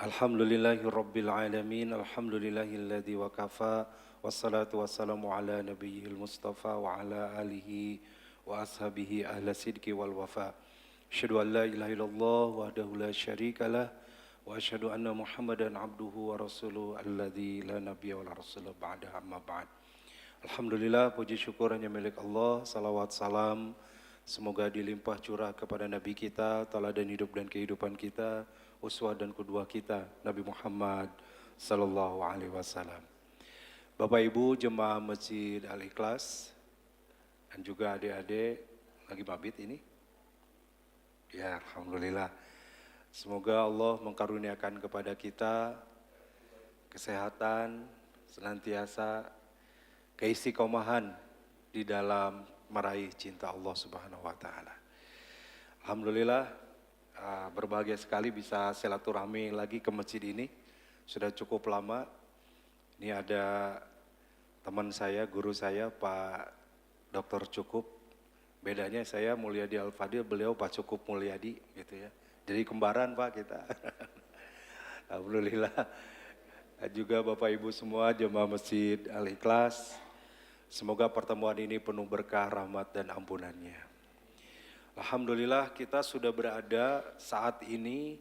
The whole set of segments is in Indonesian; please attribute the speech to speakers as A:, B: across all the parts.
A: Alhamdulillahi Rabbil Alamin, Alhamdulillahilladzi wa kafa, wassalatu wassalamu ala nabiyyil mustafa wa ala alihi wa ashabihi ahla sidqi wal wafa. Asyhadu an la ilaha illallah wahdahu la syarikalah wa asyhadu anna Muhammadan abduhu wa rasuluhu alladzi la nabiyya wa la rasula ba'da amma ba'd. Alhamdulillah, puji syukur hanya milik Allah, salawat salam semoga dilimpah curah kepada Nabi kita, teladan hidup dan kehidupan kita, uswah dan qudwah kita, Nabi Muhammad sallallahu alaihi wasallam. Bapak Ibu jemaah Masjid Al-Ikhlas dan juga adik-adik lagi mabit ini. Ya, alhamdulillah. Semoga Allah mengkaruniakan kepada kita kesehatan, senantiasa keistiqomahan di dalam meraih cinta Allah Subhanahu wa taala. Alhamdulillah, berbahagia sekali bisa silaturahmi lagi ke masjid ini. Sudah cukup lama. Ini ada teman saya, guru saya, Pak Dr. Cukup. Bedanya saya Mulyadi Al-Fadil, beliau Pak Cukup Mulyadi gitu ya. Jadi kembaran Pak kita. Alhamdulillah. Juga Bapak Ibu semua jemaah Masjid Al-Ikhlas. Semoga pertemuan ini penuh berkah, rahmat dan ampunannya. Alhamdulillah kita sudah berada saat ini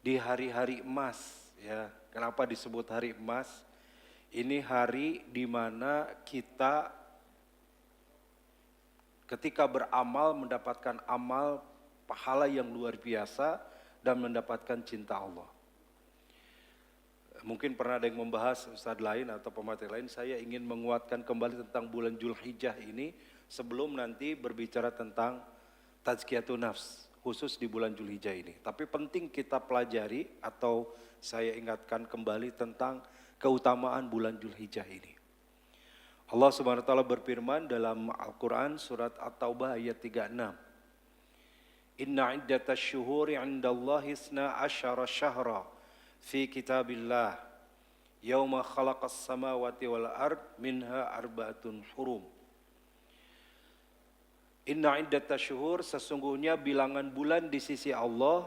A: di hari-hari emas ya. Kenapa disebut hari emas? Ini hari di mana kita ketika beramal mendapatkan amal pahala yang luar biasa dan mendapatkan cinta Allah. Mungkin pernah ada yang membahas ustadz lain atau pemateri lain, saya ingin menguatkan kembali tentang bulan Dzulhijjah ini sebelum nanti berbicara tentang tazkiyatun nafs khusus di bulan Dzulhijjah ini. Tapi penting kita pelajari atau saya ingatkan kembali tentang keutamaan bulan Dzulhijjah ini. Allah Subhanahu wa taala berfirman dalam Al-Qur'an surat At-Taubah ayat 36. Inna iddatash syuhuri 'indallahi 12 syahra fi kitabillah yauma khalaqas samawati wal ard minha arba'atun hurum. Inna iddatash syuhur, sesungguhnya bilangan bulan di sisi Allah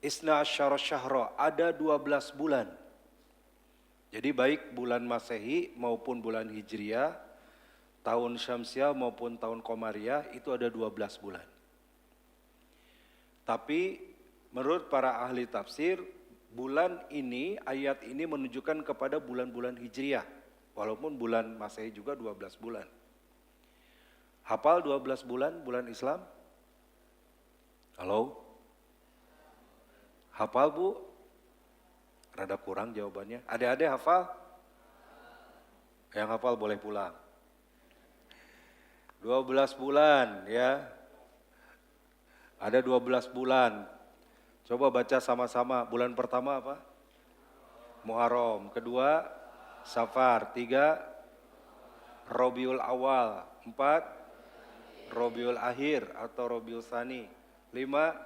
A: 12 syahra, ada 12 bulan. Jadi baik bulan Masehi maupun bulan Hijriah, tahun Syamsiah maupun tahun Qamariyah itu ada 12 bulan. Tapi menurut para ahli tafsir, bulan ini, ayat ini menunjukkan kepada bulan-bulan Hijriah. Walaupun bulan Masehi juga 12 bulan. Hafal 12 bulan, bulan Islam? Halo? Hafal Bu? Rada kurang jawabannya. Adik-adik hafal? Yang hafal boleh pulang. 12 bulan ya. Ada 12 bulan. Coba baca sama-sama. Bulan pertama apa? Muharram. Kedua, Safar. 3, Rabiul Awal. 4, Rabiul Akhir atau Rabiul Tsani. 5,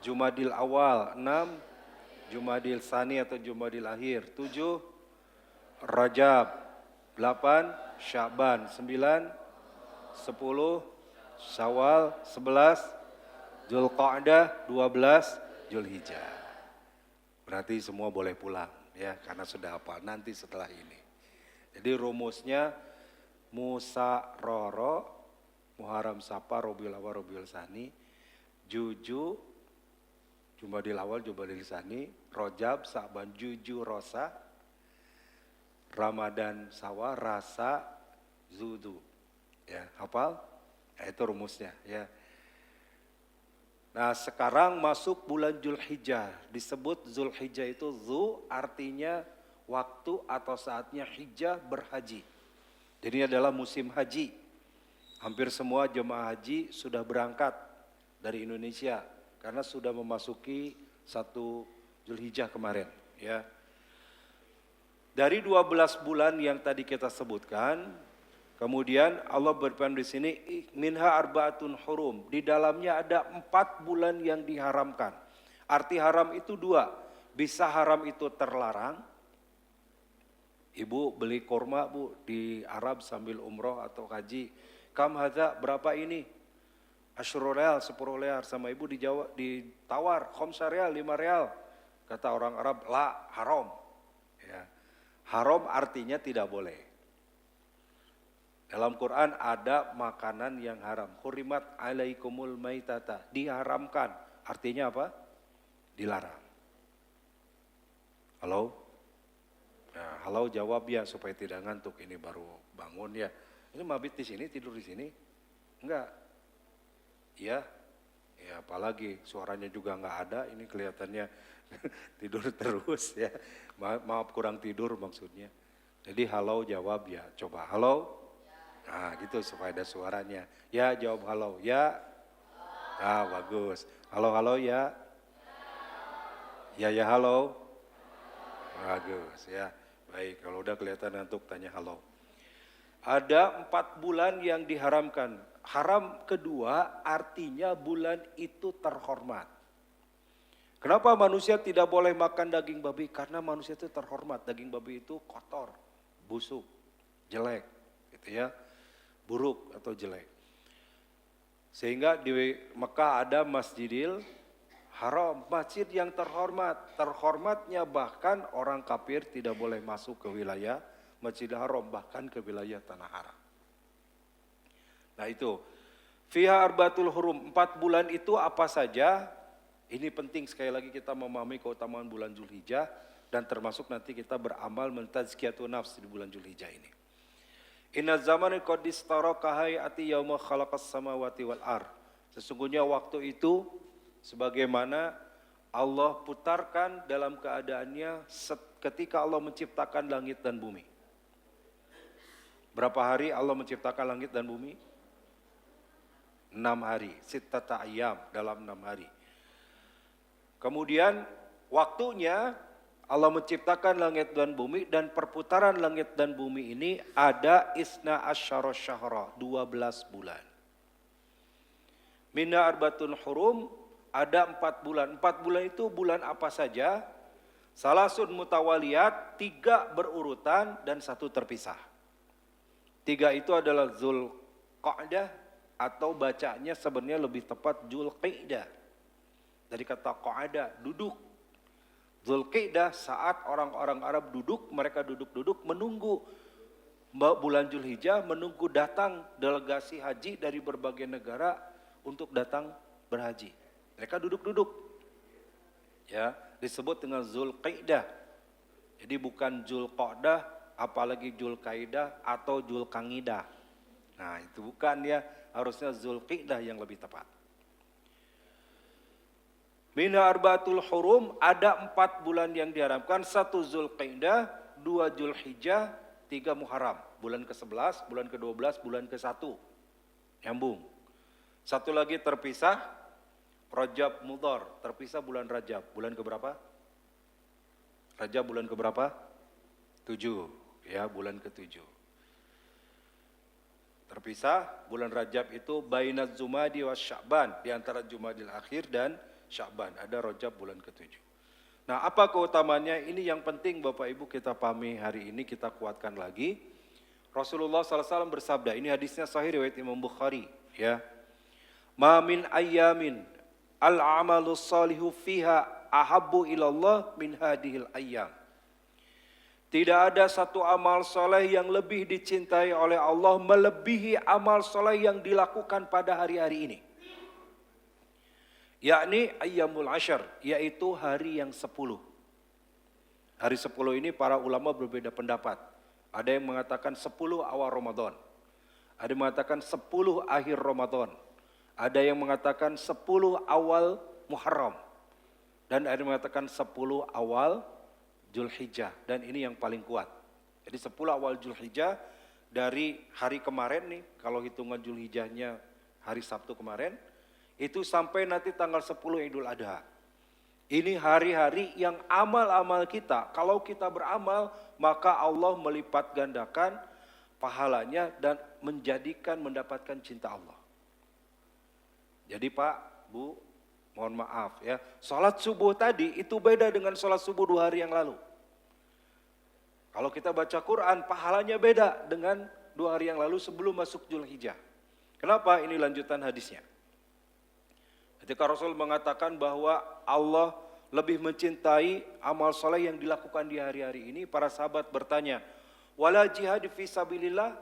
A: Jumadil Awal. 6, Jumadil Tsani atau Jumadil Akhir. 7, Rajab. 8, Sya'ban. 9, 10, Syawal. 11, Dzulqa'dah. 12, Dzulhijjah. Berarti semua boleh pulang ya karena sudah hafal nanti setelah ini. Jadi rumusnya Musarroro, Muharram, Safar, Rabiul Awal, Rabiul Tsani, Juju, Jumadil Awal, Jumadil Tsani, Rajab, Sya'ban, Juju, Rosa, Ramadan, Sawal, Rasa, Zudu. Ya, hafal? Ya, itu rumusnya ya. Nah sekarang masuk bulan Dzulhijjah, disebut Dzulhijjah itu Dzu artinya waktu atau saatnya hijjah berhaji. Jadi ini adalah musim haji. Hampir semua jemaah haji sudah berangkat dari Indonesia karena sudah memasuki 1 Dzulhijjah kemarin ya. Dari 12 bulan yang tadi kita sebutkan, kemudian Allah berfirman di sini minha arba'atun hurum, di dalamnya ada 4 bulan yang diharamkan. Arti haram itu 2, bisa haram itu terlarang. Ibu beli kurma Bu di Arab sambil umroh atau haji, kam hadza, berapa ini? 10 real, 10 real, sama ibu ditawar, khamsa real, 5 real. Kata orang Arab, la, haram. Ya. Haram artinya tidak boleh. Dalam Quran ada makanan yang haram. Hurimat alaikumul maitata. Diharamkan. Artinya apa? Dilarang. Halo? Nah, halo jawab ya supaya tidak ngantuk. Ini baru bangun ya. Ini mabit di sini, tidur di sini? Enggak. Ya. Ya apalagi suaranya juga enggak ada. Ini kelihatannya tidur terus ya. Maaf kurang tidur maksudnya. Jadi halo jawab ya. Coba halo. Nah gitu supaya ada suaranya. Ya jawab halo. Ya. Ah bagus. Halo halo ya. Ya ya halo. Bagus ya. Baik kalau udah kelihatan ngantuk tanya halo. Ada 4 bulan yang diharamkan. Haram kedua artinya bulan itu terhormat. Kenapa manusia tidak boleh makan daging babi? Karena manusia itu terhormat. Daging babi itu kotor, busuk, jelek gitu ya. Buruk atau jelek. Sehingga di Mekah ada Masjidil Haram, masjid yang terhormat. Terhormatnya bahkan orang kafir tidak boleh masuk ke wilayah Masjidil Haram, bahkan ke wilayah Tanah Haram. Nah itu, fiha arbatul hurum, 4 bulan itu apa saja? Ini penting sekali lagi kita memahami keutamaan bulan Zulhijjah dan termasuk nanti kita beramal mentazkiyatun nafs di bulan Zulhijjah ini. Inna zamani qad istaraka hayati yauma khalaqas samawati wal ar. Sesungguhnya waktu itu sebagaimana Allah putarkan dalam keadaannya ketika Allah menciptakan langit dan bumi. Berapa hari Allah menciptakan langit dan bumi? 6 hari, sittata ayyam, dalam 6 hari. Kemudian waktunya Allah menciptakan langit dan bumi dan perputaran langit dan bumi ini ada isna asyara syahra, 12 bulan. Minna arbatun hurum, ada 4 bulan. 4 bulan itu bulan apa saja? Salasun mutawaliyat, 3 berurutan dan 1 terpisah. 3 itu adalah Zulqa'dah atau bacanya sebenarnya lebih tepat Zulqi'dah. Dari kata qa'ada, duduk. Zulqi'dah saat orang-orang Arab duduk, mereka duduk-duduk menunggu bulan Zulhijjah, menunggu datang delegasi haji dari berbagai negara untuk datang berhaji. Mereka duduk-duduk. Ya, disebut dengan Zulqi'dah. Jadi bukan Zulqa'dah, apalagi Zulqaidah atau Zulqangidah. Nah, itu bukan ya, harusnya Zulqi'dah yang lebih tepat. Mina arbaatul hurum, ada 4 bulan yang diharamkan, 1 Zulqaidah, 2 Zulhijjah, 3 Muharram, bulan ke-11, bulan ke-12, bulan ke-1. Nyambung. 1 lagi terpisah, Rajab Mudhar, terpisah bulan Rajab, bulan keberapa? Rajab bulan keberapa? 7, ya bulan ke-7. Terpisah, bulan Rajab itu bainaz Zumadi wa Sya'ban, di antara Jumadil Akhir dan Sya'ban, ada Rajab bulan ke-7. Nah, apa keutamaannya? Ini yang penting Bapak Ibu kita pahami hari ini, kita kuatkan lagi. Rasulullah SAW bersabda, ini hadisnya sahih riwayat Imam Bukhari, ya. Ma min ayyamin al-amalus salihu fiha ahabbu ilallah min hadihil ayyam. Tidak ada satu amal soleh yang lebih dicintai oleh Allah melebihi amal soleh yang dilakukan pada hari-hari ini. Yakni ayyamul ashar, yaitu hari yang 10. Hari 10 ini para ulama berbeda pendapat. Ada yang mengatakan 10 awal Ramadan. Ada yang mengatakan 10 akhir Ramadan. Ada yang mengatakan 10 awal Muharram. Dan ada yang mengatakan 10 awal Zulhijjah. Dan ini yang paling kuat. Jadi 10 awal Zulhijjah dari hari kemarin nih, kalau hitungan Zulhijjahnya hari Sabtu kemarin, itu sampai nanti tanggal 10 Idul Adha. Ini hari-hari yang amal-amal kita, kalau kita beramal, maka Allah melipat gandakan pahalanya dan mendapatkan cinta Allah. Jadi Pak, Bu, mohon maaf ya, sholat subuh tadi itu beda dengan sholat subuh 2 hari yang lalu. Kalau kita baca Quran, pahalanya beda dengan 2 hari yang lalu sebelum masuk Zulhijjah. Kenapa? Ini lanjutan hadisnya. Ketika Rasul mengatakan bahwa Allah lebih mencintai amal soleh yang dilakukan di hari-hari ini, para sahabat bertanya, wala jihad fi sabilillah,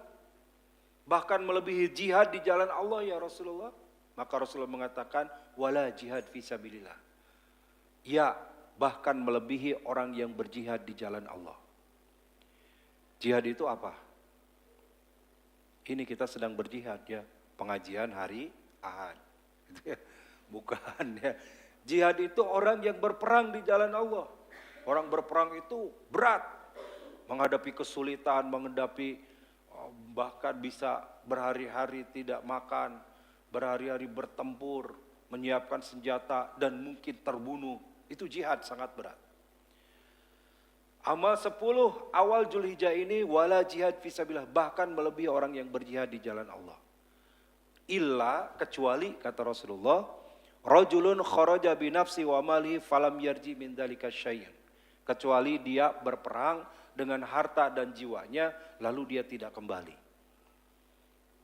A: bahkan melebihi jihad di jalan Allah ya Rasulullah? Maka Rasulullah mengatakan, wala jihad fi sabilillah. Ya, bahkan melebihi orang yang berjihad di jalan Allah. Jihad itu apa? Ini kita sedang berjihad ya, pengajian hari Ahad. Bukan ya. Jihad itu orang yang berperang di jalan Allah. Orang berperang itu berat. Menghadapi kesulitan, menghadapi bahkan bisa berhari-hari tidak makan, berhari-hari bertempur, menyiapkan senjata dan mungkin terbunuh. Itu jihad sangat berat. Amal 10 awal Zulhijjah ini wala jihad fisabilillah, bahkan melebihi orang yang berjihad di jalan Allah. Illa, kecuali kata Rasulullah, rajulun kharaja bi nafsi wa malihi falam yarji min dzalika syai'an. Kecuali dia berperang dengan harta dan jiwanya lalu dia tidak kembali.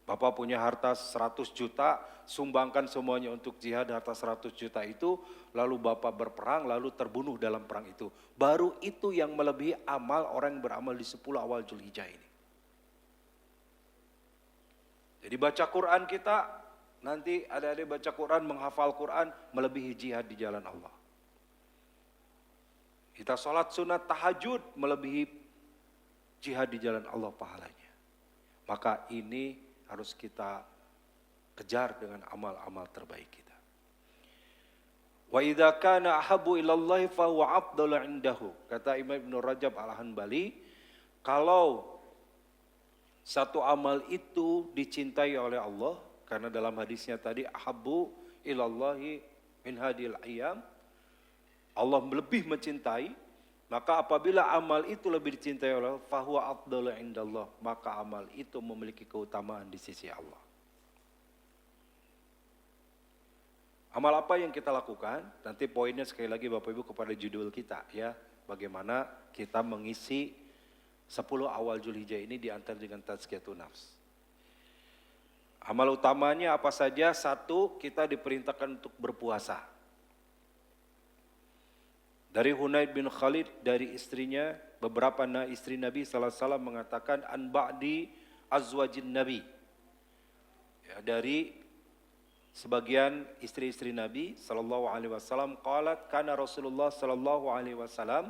A: Bapak punya harta 100 juta, sumbangkan semuanya untuk jihad, harta 100 juta itu, lalu Bapak berperang, lalu terbunuh dalam perang itu. Baru itu yang melebihi amal orang yang beramal di 10 awal Zulhijjah ini. Jadi baca Quran kita, nanti ada-ada baca Quran, menghafal Quran, melebihi jihad di jalan Allah. Kita sholat sunat tahajud, melebihi jihad di jalan Allah pahalanya. Maka ini harus kita kejar dengan amal-amal terbaik kita. Wa idza kana ahabbu ilallahi fa huwa afdalu indahu. Kata Imam Ibnu Rajab Al-Hanbali, kalau satu amal itu dicintai oleh Allah, karena dalam hadisnya tadi ahabbu ilallahi min hadil ayyam, Allah lebih mencintai, maka apabila amal itu lebih dicintai oleh Allah, fahuwa afdalu indallah, maka amal itu memiliki keutamaan di sisi Allah. Amal apa yang kita lakukan? Nanti poinnya sekali lagi Bapak Ibu kepada judul kita ya, bagaimana kita mengisi 10 awal Zulhijjah ini diantar dengan tazkiyatun nafs. Amal utamanya apa saja? 1, kita diperintahkan untuk berpuasa. Dari Hunaid bin Khalid, dari istrinya, beberapa istri Nabi SAW mengatakan, an ba'di azwajin Nabi. Ya, dari sebagian istri-istri Nabi SAW, qalat kana Rasulullah SAW,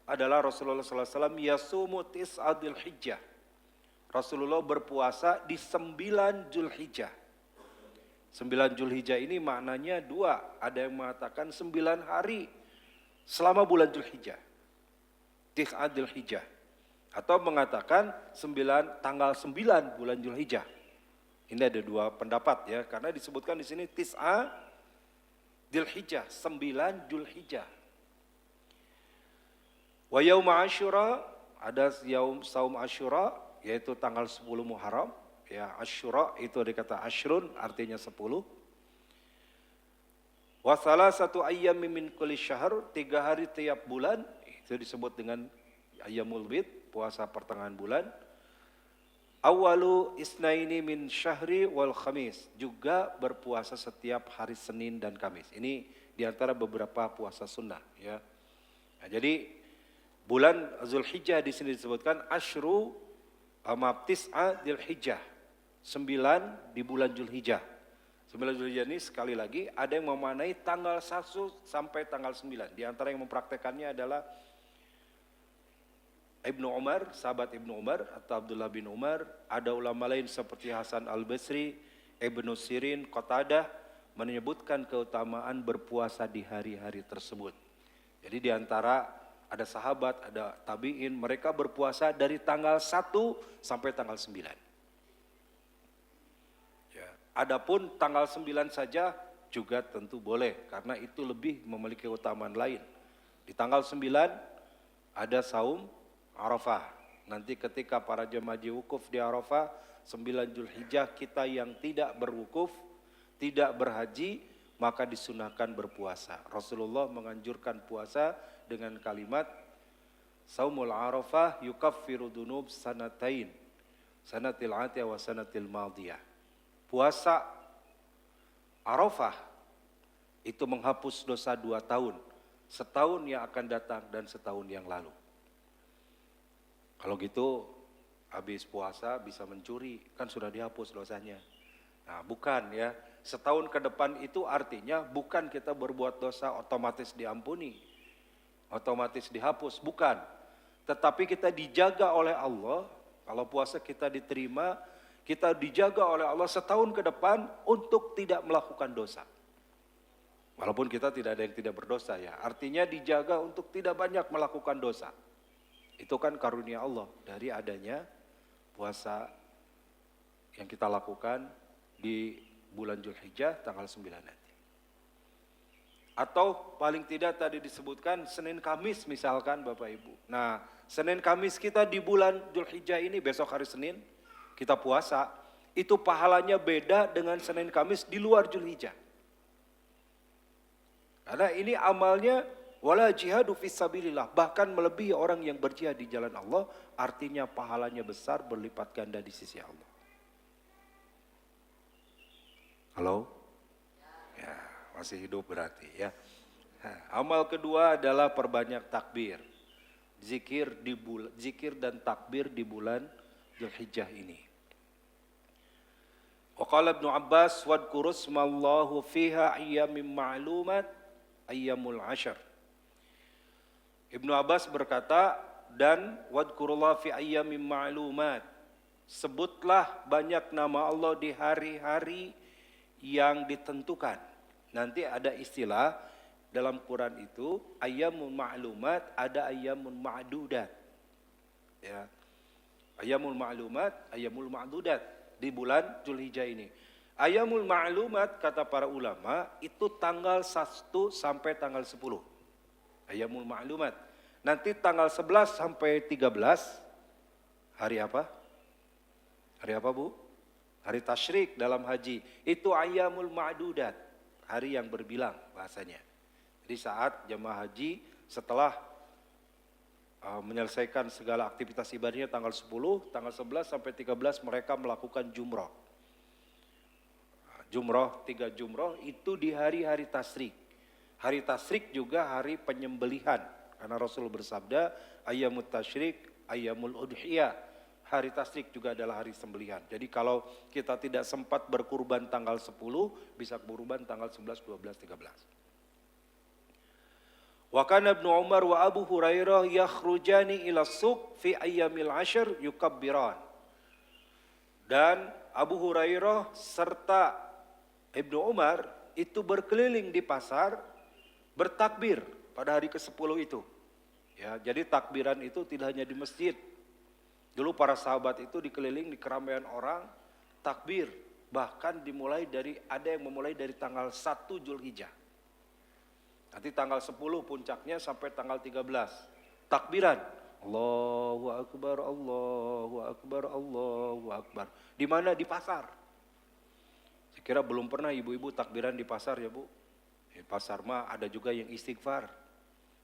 A: adalah Rasulullah SAW yasumu tis'adil hijjah. Rasulullah berpuasa di 9 Zulhijjah. 9 Zulhijjah ini maknanya 2, ada yang mengatakan 9 hari selama bulan Zulhijjah, Tis'adil Hijjah, atau mengatakan tanggal 9 bulan Zulhijjah. Ini ada 2 pendapat ya, karena disebutkan di sini Tis'adil Hijjah, 9 Zulhijjah. Wa yaum Asyura, ada saum Asyura, yaitu tanggal 10 Muharram. Ya, Asyura itu dikata Ashrun, artinya 10. Wa salasatu ayyamin min kulli syahr, 3 hari tiap bulan, itu disebut dengan ayyamul bid, puasa pertengahan bulan. Awalu isnaini min syahri wal khamis, juga berpuasa setiap hari Senin dan Kamis. Ini diantara beberapa puasa sunnah ya. Nah, jadi bulan Zulhijjah di sini disebutkan asyru tis'a Dzulhijjah, 9 di bulan Zulhijjah. 9 Zulhijjah ini sekali lagi ada yang memaknai tanggal 1 sampai tanggal 9. Di antara yang mempraktekannya adalah Ibnu Umar, sahabat Ibnu Umar atau Abdullah bin Umar. Ada ulama lain seperti Hasan al-Basri, Ibnu Sirin, Qatadah menyebutkan keutamaan berpuasa di hari-hari tersebut. Jadi di antara ada sahabat, ada tabi'in, mereka berpuasa dari tanggal 1 sampai tanggal 9. Adapun tanggal 9 saja juga tentu boleh, karena itu lebih memiliki keutamaan lain. Di tanggal 9 ada saum Arafah. Nanti ketika para jemaah haji wukuf di Arafah, 9 Zulhijjah kita yang tidak berwukuf, tidak berhaji, maka disunahkan berpuasa. Rasulullah menganjurkan puasa dengan kalimat saumul Arafah yukaffiru dunub sanatain, sanatil atiyah wa sanatil madiyah. Puasa Arafah Itu menghapus dosa 2 tahun. Setahun yang akan datang dan setahun yang lalu. Kalau gitu habis puasa bisa mencuri, kan sudah dihapus dosanya. Nah bukan ya, setahun ke depan itu artinya bukan kita berbuat dosa otomatis diampuni, otomatis dihapus, bukan. Tetapi kita dijaga oleh Allah, kalau puasa kita diterima, kita dijaga oleh Allah setahun ke depan untuk tidak melakukan dosa. Walaupun kita tidak ada yang tidak berdosa ya, artinya dijaga untuk tidak banyak melakukan dosa. Itu kan karunia Allah dari adanya puasa yang kita lakukan di bulan Zulhijjah tanggal 9 nanti. Atau paling tidak tadi disebutkan Senin Kamis misalkan Bapak Ibu. Nah Senin Kamis kita di bulan Zulhijjah ini, besok hari Senin kita puasa, itu pahalanya beda dengan Senin Kamis di luar Zulhijjah. Karena ini amalnya wala jihadu fisabilillah, bahkan melebihi orang yang berjihad di jalan Allah, artinya pahalanya besar berlipat ganda di sisi Allah. Halo? Ya, masih hidup berarti ya. Amal kedua adalah perbanyak takbir. Zikir dan takbir di bulan Zulhijjah ini. Wa qala Ibnu Abbas wadhkuru smallahu fiha ayyamin ma'lumat ayyamul ashar. Ibnu Abbas berkata, dan wadhkurullah fi ayyamin ma'lumat. Sebutlah banyak nama Allah di hari-hari yang ditentukan. Nanti ada istilah dalam Quran itu, ayyamun ma'lumat, ada ayyamun ma'dudat. Ya. Ayyamul ma'lumat, ayyamul ma'dudat di bulan Zulhijjah ini. Ayyamul ma'lumat kata para ulama itu tanggal 1 sampai tanggal 10. Ayyamul ma'lumat. Nanti tanggal 11 sampai 13 hari apa? Hari apa Bu? Hari tasyrik dalam haji. Itu ayyamul ma'dudat, hari yang berbilang bahasanya. Jadi saat jemaah haji setelah menyelesaikan segala aktivitas ibadahnya tanggal 10, tanggal 11 sampai 13 mereka melakukan jumrah. Jumrah, 3 jumrah itu di hari-hari tasyrik. Hari tasyrik juga hari penyembelihan. Karena Rasul bersabda, ayyamut tasyrik, ayyamul udhiyah. Hari tasyrik juga adalah hari sembelihan. Jadi kalau kita tidak sempat berkurban tanggal 10, bisa berkurban tanggal 11, 12, 13. Wa kana Ibnu Umar wa Abu Hurairah yakhrujani ila suq fi ayyamil ashr yukabbiran. Dan Abu Hurairah serta Ibnu Umar itu berkeliling di pasar bertakbir pada hari ke-10 itu. Ya, jadi takbiran itu tidak hanya di masjid. Dulu para sahabat itu dikeliling di keramaian orang takbir, bahkan ada yang memulai dari tanggal 1 Zulhijjah. Nanti tanggal 10 puncaknya sampai tanggal 13. Takbiran. Allahu Akbar, Allahu Akbar, Allahu Akbar. Di mana? Di pasar. Saya kira belum pernah ibu-ibu takbiran di pasar ya Bu. Di pasar mah ada juga yang istighfar.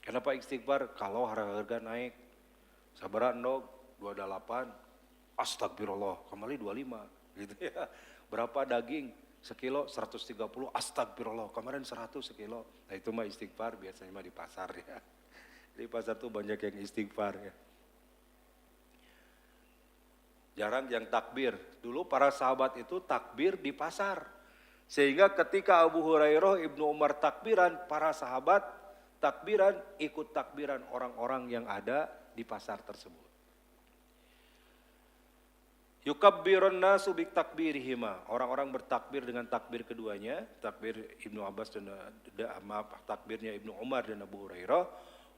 A: Kenapa istighfar? Kalau harga naik. Sabaran dong, 28. Astagfirullah, kembali 25. Gitu ya. Berapa daging? Sekilo 130, astagfirullah, kemarin 100 sekilo. Nah itu mah istighfar, biasanya mah di pasar ya. Di pasar tuh banyak yang istighfar ya. Jarang yang takbir. Dulu para sahabat itu takbir di pasar. Sehingga ketika Abu Hurairah, Ibnu Umar takbiran, para sahabat takbiran, ikut takbiran orang-orang yang ada di pasar tersebut. Yukabbirun nasu bi takbirihima. Orang-orang bertakbir dengan takbir keduanya, takbir Ibnu Abbas dan takbirnya Ibnu Umar dan Abu Hurairah.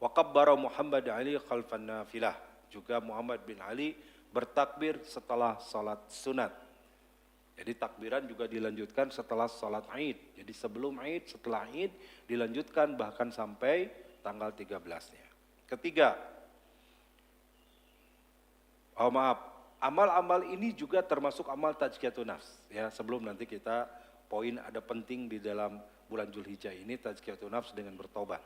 A: Wa kabbara Muhammad Ali khalfan nafilah. Juga Muhammad bin Ali bertakbir setelah salat sunat. Jadi takbiran juga dilanjutkan setelah salat Id. Jadi sebelum Id, setelah Id dilanjutkan bahkan sampai tanggal 13-nya. Ketiga. Amal-amal ini juga termasuk amal tazkiyatun nafs. Ya, sebelum nanti kita poin ada penting di dalam bulan Zulhijjah ini tazkiyatun nafs dengan bertobat.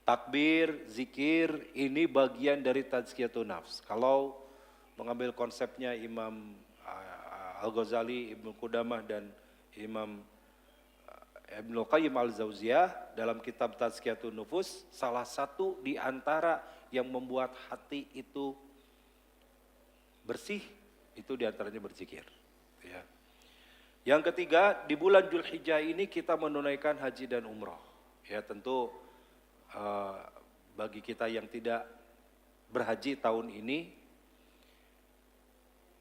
A: Takbir, zikir ini bagian dari tazkiyatun nafs. Kalau mengambil konsepnya Imam Al-Ghazali, Ibnu Qudamah dan Imam Ibnu Qayyim al-Jauziyah dalam kitab Tazkiyatun Nufus, salah satu di antara yang membuat hati itu bersih, itu di antaranya berzikir. Ya. Yang ketiga, di bulan Dzulhijjah ini kita menunaikan haji dan umroh. Ya tentu bagi kita yang tidak berhaji tahun ini,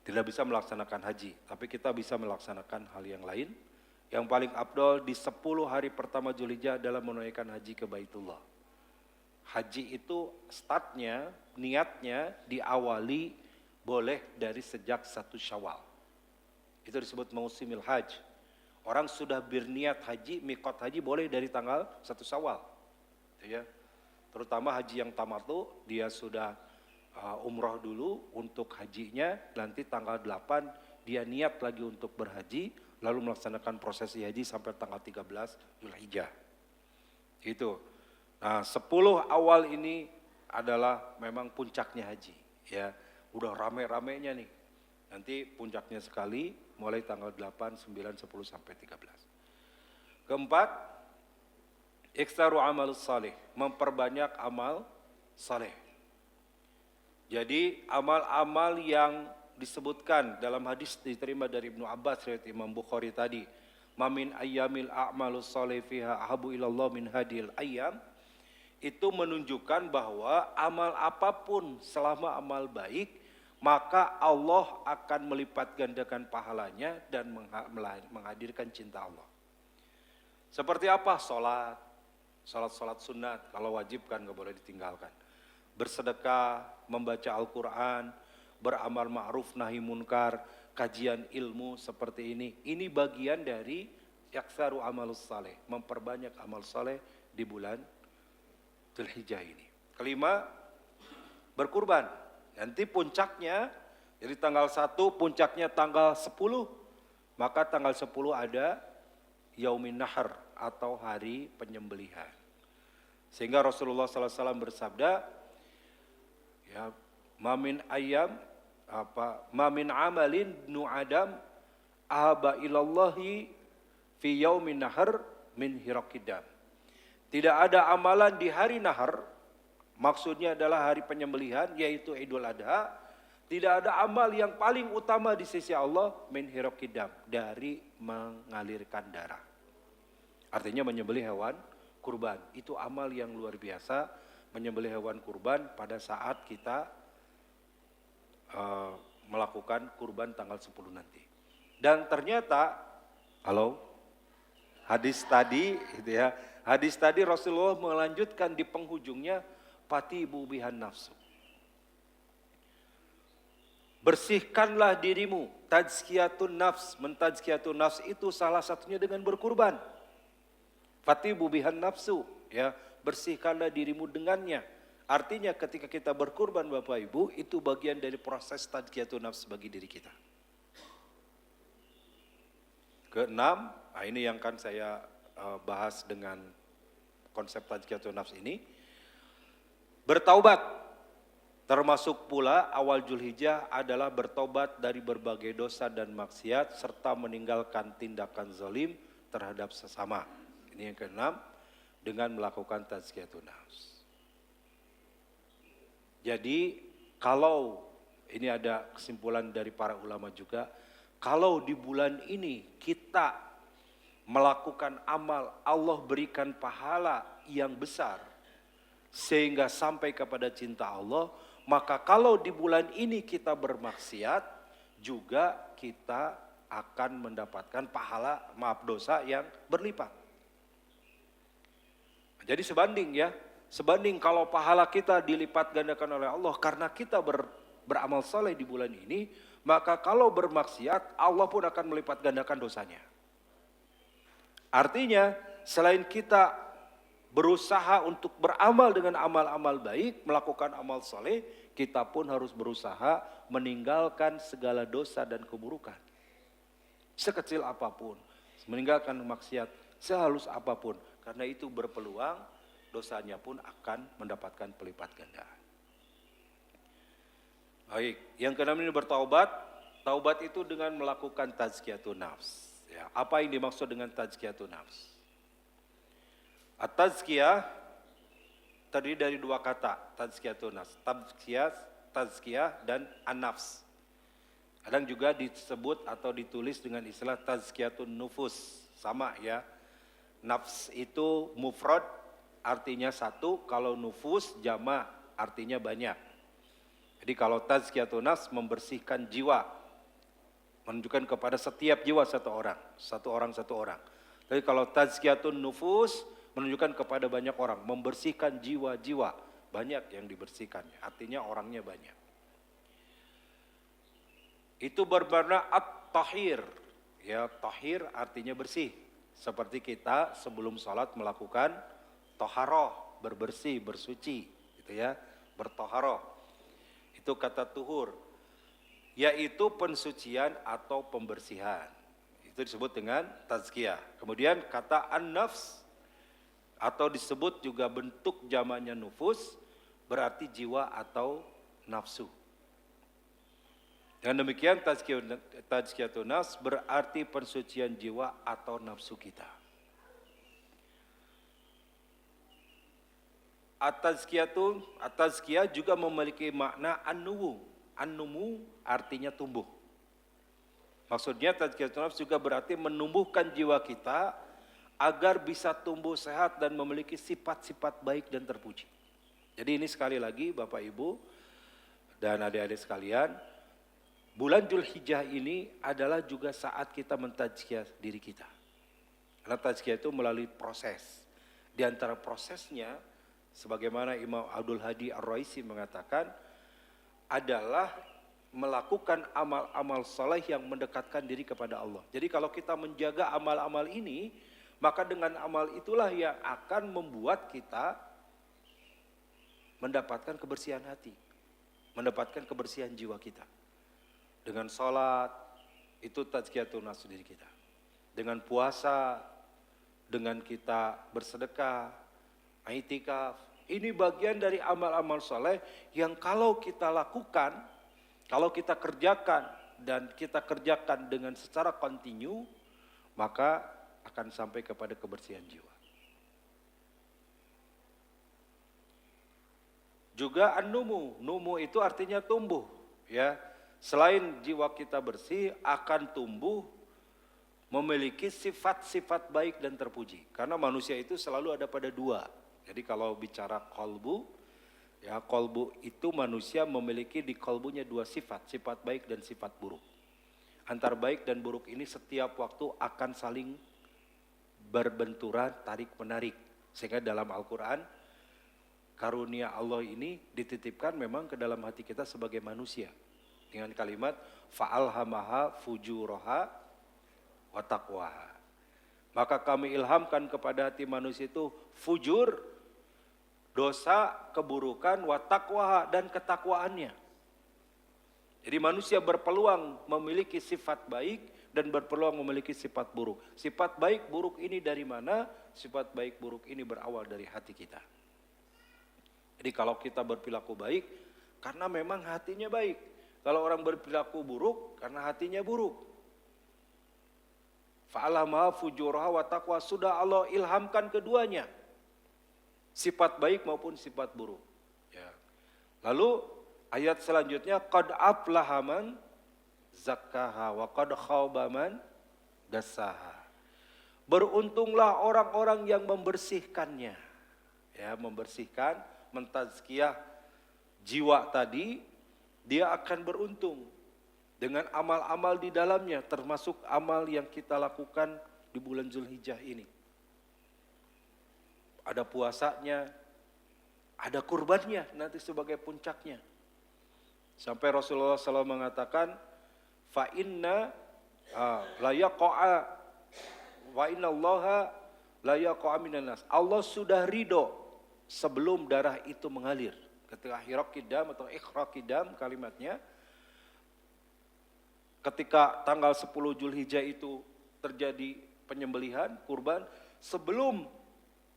A: tidak bisa melaksanakan haji, tapi kita bisa melaksanakan hal yang lain. Yang paling afdol di 10 hari pertama Dzulhijjah adalah menunaikan haji ke Baitullah. Haji itu startnya, niatnya diawali boleh dari sejak 1 Syawal. Itu disebut mausimil haj. Orang sudah berniat haji, mikot haji boleh dari tanggal 1 Syawal. Ya. Terutama haji yang tamattu, dia sudah umroh dulu untuk hajinya, nanti tanggal 8 dia niat lagi untuk berhaji, lalu melaksanakan prosesi haji sampai tanggal 13 Dzulhijjah. Itu. Nah, 10 awal ini adalah memang puncaknya haji, ya. Udah rame-ramenya nih. Nanti puncaknya sekali mulai tanggal 8, 9, 10 sampai 13. Keempat, iktsaru amalus salih, memperbanyak amal saleh. Jadi amal-amal yang disebutkan dalam hadis diterima dari Ibnu Abbas riwayat Imam Bukhari tadi, mamin ayyamil a'malus salih fiha ahabu ilallah min hadil ayyam, itu menunjukkan bahwa amal apapun selama amal baik, maka Allah akan melipat gandakan pahalanya dan menghadirkan cinta Allah. Seperti apa? Salat sunat, kalau wajib kan gak boleh ditinggalkan. Bersedekah, membaca Al-Quran, beramal ma'ruf nahi munkar, kajian ilmu seperti ini bagian dari yaktsaru amalus saleh, memperbanyak amal saleh di bulan Dzulhijjah ini. Kelima, berkurban. Nanti puncaknya jadi tanggal 1, puncaknya tanggal 10, maka tanggal 10 ada Yaumin Nahar atau hari penyembelihan. Sehingga Rasulullah SAW bersabda, ya, mamin amalin nu adam ahaba ilallahi fi yaumin nahar min hirakidam. Tidak ada amalan di hari nahar, maksudnya adalah hari penyembelihan, yaitu Idul Adha. Tidak ada amal yang paling utama di sisi Allah min hirakidam, dari mengalirkan darah. Artinya menyembelih hewan kurban. Itu amal yang luar biasa, menyembelih hewan kurban pada saat kita melakukan kurban tanggal 10 nanti. Dan ternyata, hadis tadi gitu ya, hadis tadi Rasulullah melanjutkan di penghujungnya, fatibu bihan nafsu. Bersihkanlah dirimu, tazkiyatun nafs, mentazkiyatun nafs itu salah satunya dengan berkurban. Fatibu bihan nafsu, ya, bersihkanlah dirimu dengannya. Artinya ketika kita berkurban Bapak Ibu, itu bagian dari proses tazkiyatun nafs bagi diri kita. Keenam, ini yang kan saya bahas dengan konsep tazkiyatun nafs ini. Bertaubat, termasuk pula awal Dzulhijjah adalah bertobat dari berbagai dosa dan maksiat, serta meninggalkan tindakan zalim terhadap sesama. Ini yang keenam, dengan melakukan tazkiyatun nafs. Jadi kalau ini ada kesimpulan dari para ulama juga, kalau di bulan ini kita melakukan amal, Allah berikan pahala yang besar sehingga sampai kepada cinta Allah, maka kalau di bulan ini kita bermaksiat, juga kita akan mendapatkan pahala dosa yang berlipat. Jadi sebanding ya. Sebanding kalau pahala kita dilipat gandakan oleh Allah karena kita beramal saleh di bulan ini, maka kalau bermaksiat Allah pun akan melipat gandakan dosanya. Artinya selain kita berusaha untuk beramal dengan amal-amal baik, melakukan amal saleh, kita pun harus berusaha meninggalkan segala dosa dan keburukan. Sekecil apapun, meninggalkan maksiat sehalus apapun, karena itu berpeluang dosanya pun akan mendapatkan pelipat ganda. Baik, yang keenam ini bertaubat. Taubat itu dengan melakukan tazkiyatun nafs. Ya, apa yang dimaksud dengan tazkiyatun nafs? At-tazkiyah terdiri dari dua kata, tazkiyatun nafs. Tazkiyah dan an-nafs. Kadang juga disebut atau ditulis dengan istilah tazkiyatun nufus. Sama ya. Nafs itu mufrad artinya satu, kalau nufus jama artinya banyak. Jadi kalau tazkiyatun nafs membersihkan jiwa, menunjukkan kepada setiap jiwa satu orang. Tapi kalau tazkiyatun nufus menunjukkan kepada banyak orang, membersihkan jiwa-jiwa, banyak yang dibersihkannya, artinya orangnya banyak. Itu bermakna at-tahir. Ya, tahir artinya bersih. Seperti kita sebelum sholat melakukan toharoh, berbersih, bersuci, gitu ya, bertoharoh. Itu kata tuhur, yaitu pensucian atau pembersihan. Itu disebut dengan tazkiyah. Kemudian kata an-nafs, atau disebut juga bentuk jamaknya nufus, berarti jiwa atau nafsu. Dengan demikian tazkiyatun nafs berarti pensucian jiwa atau nafsu kita. At-tazkiyah juga memiliki makna an-numu. An-numu artinya tumbuh. Maksudnya tazkiyatun nafs juga berarti menumbuhkan jiwa kita agar bisa tumbuh sehat dan memiliki sifat-sifat baik dan terpuji. Jadi ini sekali lagi Bapak Ibu dan adik-adik sekalian, bulan Dzulhijjah ini adalah juga saat kita mentazkiyah diri kita. Karena tazkiyah itu melalui proses. Di antara prosesnya, sebagaimana Imam Abdul Hadi Ar-Raisi mengatakan, adalah melakukan amal-amal saleh yang mendekatkan diri kepada Allah. Jadi kalau kita menjaga amal-amal ini, maka dengan amal itulah yang akan membuat kita mendapatkan kebersihan hati, mendapatkan kebersihan jiwa kita. Dengan sholat, itu tazkiyatun nafs diri kita. Dengan puasa, dengan kita bersedekah, i'tikaf, ini bagian dari amal-amal soleh yang kalau kita lakukan, kalau kita kerjakan dan kita kerjakan dengan secara kontinu, maka akan sampai kepada kebersihan jiwa. Juga an-numu, numu itu artinya tumbuh, ya. Selain jiwa kita bersih, akan tumbuh memiliki sifat-sifat baik dan terpuji. Karena manusia itu selalu ada pada dua. Jadi kalau bicara kolbu, ya kolbu itu manusia memiliki di kolbunya dua sifat, sifat baik dan sifat buruk. Antar baik dan buruk ini setiap waktu akan saling berbenturan, tarik-menarik. Sehingga dalam Al-Quran, karunia Allah ini dititipkan memang ke dalam hati kita sebagai manusia. Dengan kalimat, fa'alhamaha fujuraha wa taqwaha. Maka kami ilhamkan kepada hati manusia itu fujur, dosa, keburukan, wa taqwaha, dan ketakwaannya. Jadi manusia berpeluang memiliki sifat baik dan berpeluang memiliki sifat buruk. Sifat baik buruk ini dari mana? Sifat baik buruk ini berawal dari hati kita. Jadi kalau kita berperilaku baik, karena memang hatinya baik. Kalau orang berperilaku buruk, karena hatinya buruk. Fa'alhamaha fujuraha wa taqwa, sudah Allah ilhamkan keduanya. Sifat baik maupun sifat buruk. Ya. Lalu ayat selanjutnya, qad aflaha man zakkaha wa qad khaba man dassaha. Beruntunglah orang-orang yang membersihkannya. Ya, membersihkan, mentazkiyah jiwa tadi, dia akan beruntung dengan amal-amal di dalamnya, termasuk amal yang kita lakukan di bulan Dzulhijjah ini. Ada puasanya, ada kurbannya nanti sebagai puncaknya. Sampai Rasulullah SAW mengatakan, fa inna la yaqa'a wa inna allaha la yaqa'a minan nas. Allah sudah ridho sebelum darah itu mengalir. Ketika hiraqidam atau ikhraqidam kalimatnya, ketika tanggal 10 Dzulhijjah itu terjadi penyembelihan, kurban, sebelum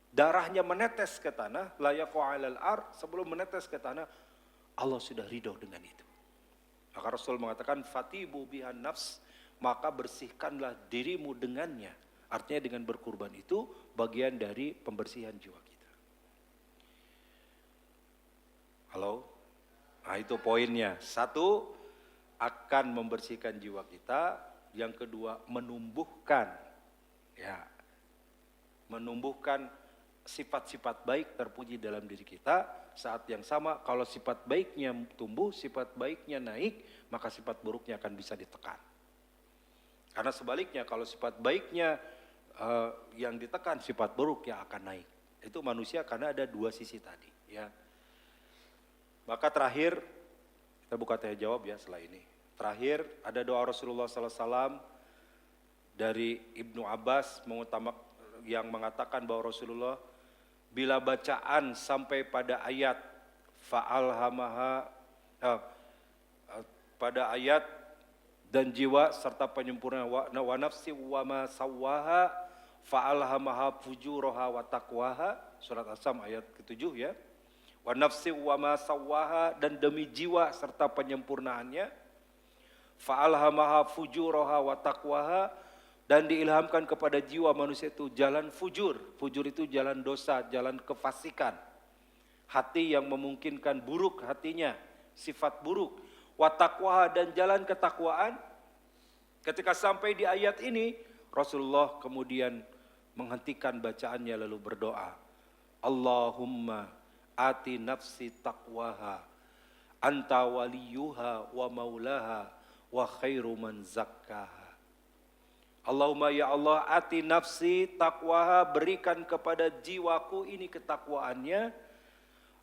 A: darahnya menetes ke tanah, la yaqa'a 'alal ard, sebelum menetes ke tanah, Allah sudah ridho dengan itu. Maka Rasul mengatakan, fatibu bihan nafs, maka bersihkanlah dirimu dengannya. Artinya dengan berkurban itu bagian dari pembersihan jiwa kita. Halo? Nah itu poinnya. Satu, akan membersihkan jiwa kita. Yang kedua, menumbuhkan sifat-sifat baik terpuji dalam diri kita. Saat yang sama, kalau sifat baiknya tumbuh, sifat baiknya naik, maka sifat buruknya akan bisa ditekan. Karena sebaliknya, kalau sifat baiknya yang ditekan, sifat buruk yang akan naik. Itu manusia karena ada dua sisi tadi. Ya. Maka terakhir, kita buka tanya jawab ya setelah ini. Terakhir, ada doa Rasulullah SAW dari Ibnu Abbas yang mengatakan bahwa Rasulullah bila bacaan sampai pada ayat fa'alhamaha pada ayat dan jiwa serta penyempurnaan wa nafsi wa ma sawwaha fa'alhamaha fujuraha wa taqwaha, surat As-Sam ayat ke-7 ya. Wa nafsi wa ma sawwaha, dan demi jiwa serta penyempurnaannya, fa'alhamaha fujuraha wa taqwaha, dan diilhamkan kepada jiwa manusia itu jalan fujur. Fujur itu jalan dosa, jalan kefasikan. Hati yang memungkinkan buruk hatinya, sifat buruk. Wa taqwaha, dan jalan ketakwaan. Ketika sampai di ayat ini, Rasulullah kemudian menghentikan bacaannya lalu berdoa. Allahumma ati nafsi taqwaha, anta waliyuha wa maulaha wa khairu man zakkaha. Allahumma ya Allah, ati nafsi taqwaha, berikan kepada jiwaku ini ketakwaannya.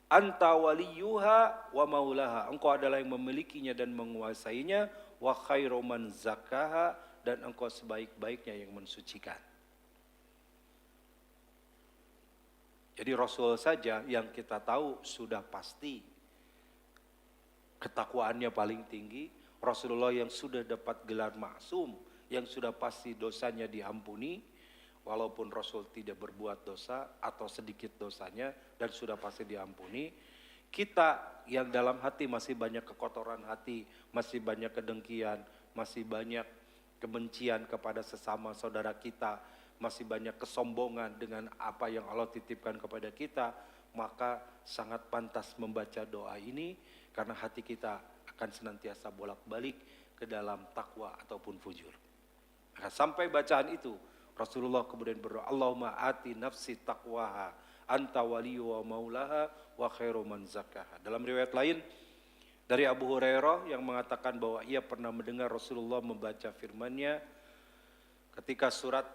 A: Anta waliyuha wa maulaha, engkau adalah yang memilikinya dan menguasainya. Wa khairu man zakkaha, dan engkau sebaik-baiknya yang mensucikan. Jadi Rasul saja yang kita tahu sudah pasti ketakwaannya paling tinggi. Rasulullah yang sudah dapat gelar maksum, yang sudah pasti dosanya diampuni, walaupun Rasul tidak berbuat dosa atau sedikit dosanya dan sudah pasti diampuni. Kita yang dalam hati masih banyak kekotoran hati, masih banyak kedengkian, masih banyak kebencian kepada sesama saudara kita, masih banyak kesombongan dengan apa yang Allah titipkan kepada kita, maka sangat pantas membaca doa ini karena hati kita akan senantiasa bolak-balik ke dalam takwa ataupun fujur. Nah, sampai bacaan itu Rasulullah kemudian berdoa, Allahumma ati nafsi taqwaha, anta waliyu wa maulaha wa khairu man zakkaha. Dalam riwayat lain dari Abu Hurairah yang mengatakan bahwa ia pernah mendengar Rasulullah membaca firman-Nya ketika surat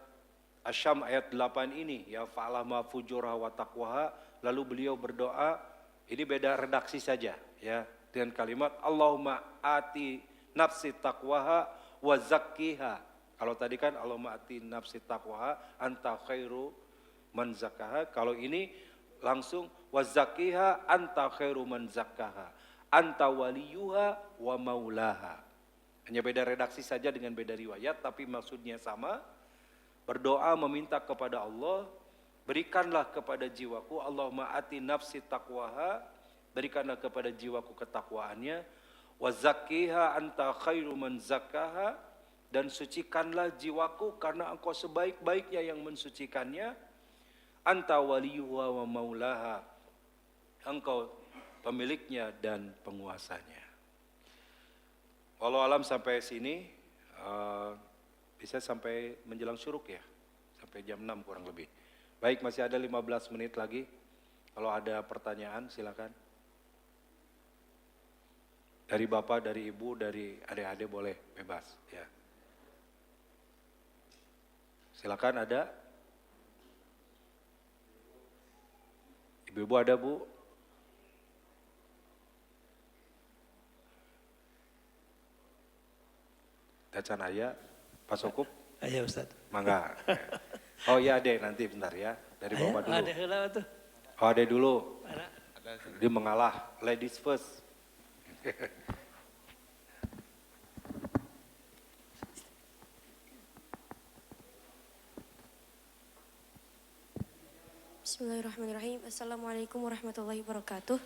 A: Asy-Syam ayat 8 ini, ya fa'alama fujurha wa taqwaha, lalu beliau berdoa, ini beda redaksi saja ya, dengan kalimat Allahumma ati nafsi taqwaha wa zakkiha. Kalau tadi kan Allahumma ati nafsi taqwaha anta khairu man zakkaha. Kalau ini langsung wa zakkiha anta khairu man zakkaha, anta waliyuha wa maulaha. Hanya beda redaksi saja dengan beda riwayat, tapi maksudnya sama. Berdoa meminta kepada Allah, berikanlah kepada jiwaku, Allahumma ati nafsi taqwaha, berikanlah kepada jiwaku ketakwaannya, wa zakkiha anta khairu man zakkaha, dan sucikanlah jiwaku karena engkau sebaik-baiknya yang mensucikannya. Anta waliyuha wa maulaha, engkau pemiliknya dan penguasanya. Walau alam sampai sini bisa sampai menjelang syuruk ya, sampai jam 6 kurang lebih. Baik, masih ada 15 menit lagi. Kalau ada pertanyaan silakan. Dari bapak, dari ibu, dari adik-adik boleh bebas ya. Silakan, ada? Ibu-ibu ada, Bu? Dacan ayah, Pak Sokup?
B: Ayah Ustaz.
A: Mangga. Oh iya Ade, nanti bentar ya. Dari Bapak dulu.
B: Ada heula tuh.
A: Oh Ade dulu.
B: Ada.
A: Dia mengalah, ladies first.
C: Bismillahirrahmanirrahim. Assalamualaikum warahmatullahi wabarakatuh.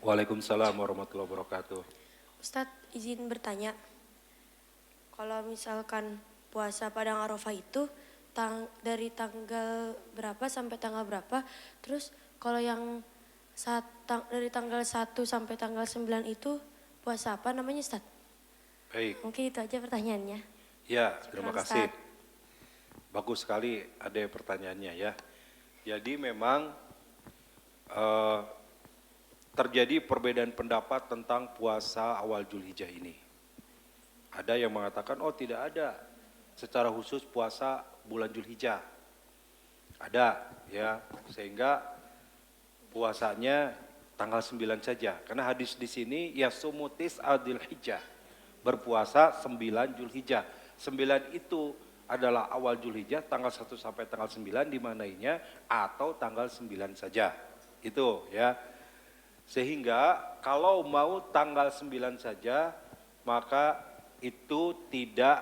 A: Waalaikumsalam warahmatullahi wabarakatuh.
C: Ustadz izin bertanya, kalau misalkan puasa Padang Arafah itu dari tanggal berapa sampai tanggal berapa. Terus kalau yang dari tanggal 1 sampai tanggal 9 itu puasa apa namanya Ustaz?
A: Baik.
C: Mungkin itu aja pertanyaannya.
A: Ya, terima
C: Syukran,
A: kasih.
C: Ustaz.
A: Bagus sekali ada pertanyaannya ya. Jadi memang eh, terjadi perbedaan pendapat tentang puasa awal Zulhijjah ini. Ada yang mengatakan, oh tidak ada secara khusus puasa bulan Zulhijjah. Ada ya, sehingga puasanya tanggal 9 saja. Karena hadis di sini ya sumutis adil hijjah, berpuasa 9 Zulhijjah. 9 itu adalah awal Zulhijjah, tanggal 1 sampai tanggal 9 dimanainya, atau tanggal 9 saja. Itu ya. Sehingga kalau mau tanggal 9 saja, maka itu tidak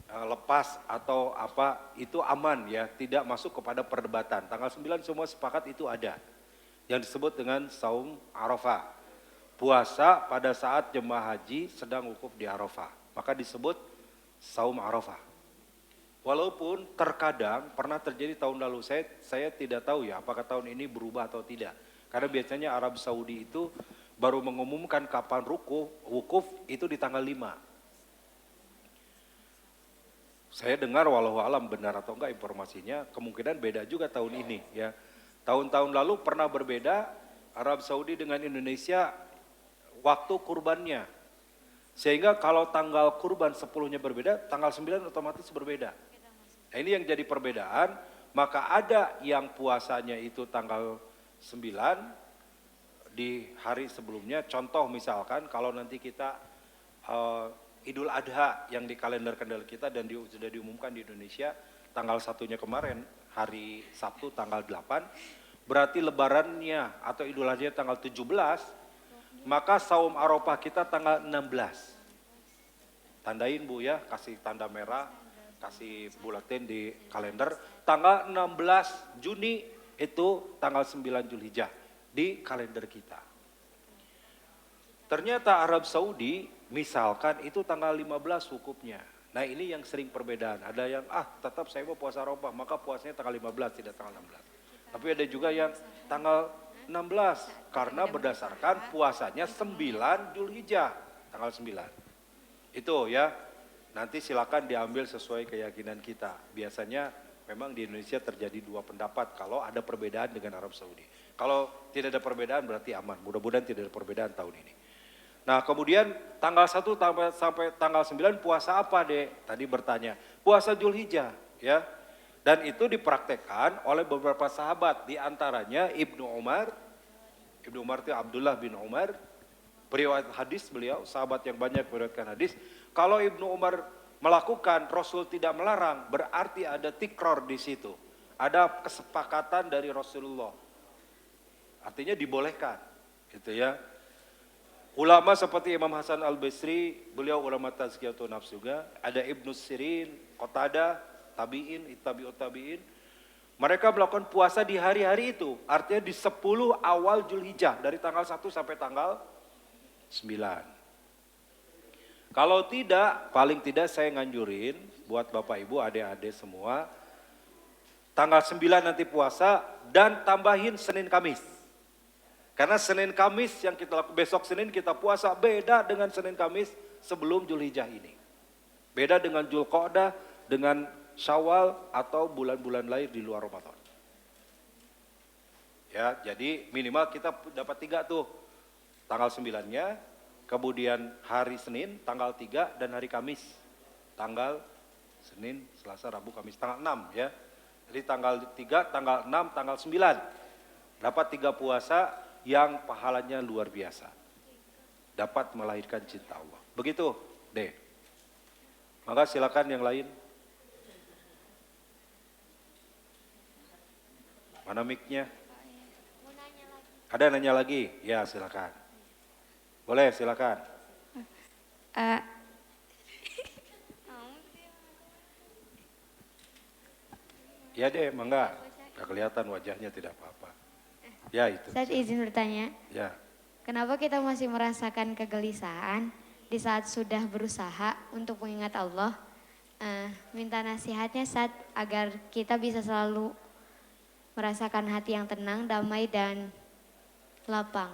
A: lepas atau apa, itu aman ya, tidak masuk kepada perdebatan. Tanggal 9 semua sepakat itu ada. Yang disebut dengan saum Arafah. Puasa pada saat jemaah haji sedang wukuf di Arafah. Maka disebut saum Arafah. Walaupun terkadang pernah terjadi tahun lalu, saya tidak tahu ya apakah tahun ini berubah atau tidak. Karena biasanya Arab Saudi itu baru mengumumkan kapan wukuf itu di tanggal 5. Saya dengar walau alam benar atau enggak informasinya, kemungkinan beda juga tahun ini ya. Tahun-tahun lalu pernah berbeda Arab Saudi dengan Indonesia waktu kurbannya. Sehingga kalau tanggal kurban 10-nya berbeda, tanggal 9 otomatis berbeda. Nah, ini yang jadi perbedaan, maka ada yang puasanya itu tanggal 9 di hari sebelumnya. Contoh misalkan kalau nanti kita Idul Adha yang di kalender kita dan sudah diumumkan di Indonesia tanggal 1-nya kemarin, hari Sabtu tanggal 8, berarti lebarannya atau Idul Adha tanggal 17, maka saum Arafah kita tanggal 16. Tandain Bu ya, kasih tanda merah, kasih bulatin di kalender, tanggal 16 Juni itu tanggal 9 Zulhijjah di kalender kita. Ternyata Arab Saudi misalkan itu tanggal 15 wukufnya. Nah ini yang sering perbedaan. Ada yang tetap saya mau puasa Arafah, maka puasanya tanggal 15 tidak tanggal 16. Tapi ada juga yang tanggal 16 karena berdasarkan puasanya 9 Zulhijjah tanggal 9. Itu ya. Nanti silakan diambil sesuai keyakinan kita. Biasanya memang di Indonesia terjadi dua pendapat kalau ada perbedaan dengan Arab Saudi. Kalau tidak ada perbedaan berarti aman. Mudah-mudahan tidak ada perbedaan tahun ini. Nah kemudian tanggal 1 sampai tanggal 9 puasa apa deh? Tadi bertanya. Puasa Zulhijjah ya. Dan itu dipraktekkan oleh beberapa sahabat. Di antaranya Ibnu Umar. Ibnu Umar itu Abdullah bin Umar. Periwayat hadis beliau, sahabat yang banyak meriwayatkan hadis. Kalau Ibnu Umar melakukan, Rasul tidak melarang, berarti ada tikror di situ. Ada kesepakatan dari Rasulullah. Artinya dibolehkan, gitu ya. Ulama seperti Imam Hasan Al-Basri, beliau ulama tazkiyatun nafs juga. Ada Ibnu Sirin, Qatadah, tabi'in, tabi'ut tabi'in. Mereka melakukan puasa di hari-hari itu. Artinya di 10 awal Zulhijjah, dari tanggal 1 sampai tanggal 9. Kalau tidak, paling tidak saya nganjurin buat Bapak Ibu, adik-adik semua, tanggal 9 nanti puasa dan tambahin Senin Kamis. Karena Senin Kamis yang kita lakukan, besok Senin kita puasa beda dengan Senin Kamis sebelum Zulhijjah ini. Beda dengan Zulqa'dah, dengan Syawal atau bulan-bulan lain di luar Ramadan. Ya, jadi minimal kita dapat 3 tuh. Tanggal 9-nya, kemudian hari Senin, tanggal 3, dan hari Kamis. Tanggal Senin, Selasa, Rabu, Kamis, tanggal 6 ya. Jadi tanggal 3, tanggal 6, tanggal 9. Dapat 3 puasa yang pahalanya luar biasa. Dapat melahirkan cinta Allah. Begitu deh. Maka silakan yang lain. Mana mic-nya? Ada nanya lagi? Ya silakan. Boleh, silakan. Ya deh, mangga. Gak kelihatan wajahnya, tidak apa-apa. Ya itu.
B: Saya izin bertanya.
A: Ya.
B: Kenapa kita masih merasakan kegelisahan di saat sudah berusaha untuk mengingat Allah, minta nasihatnya saat agar kita bisa selalu merasakan hati yang tenang, damai dan lapang.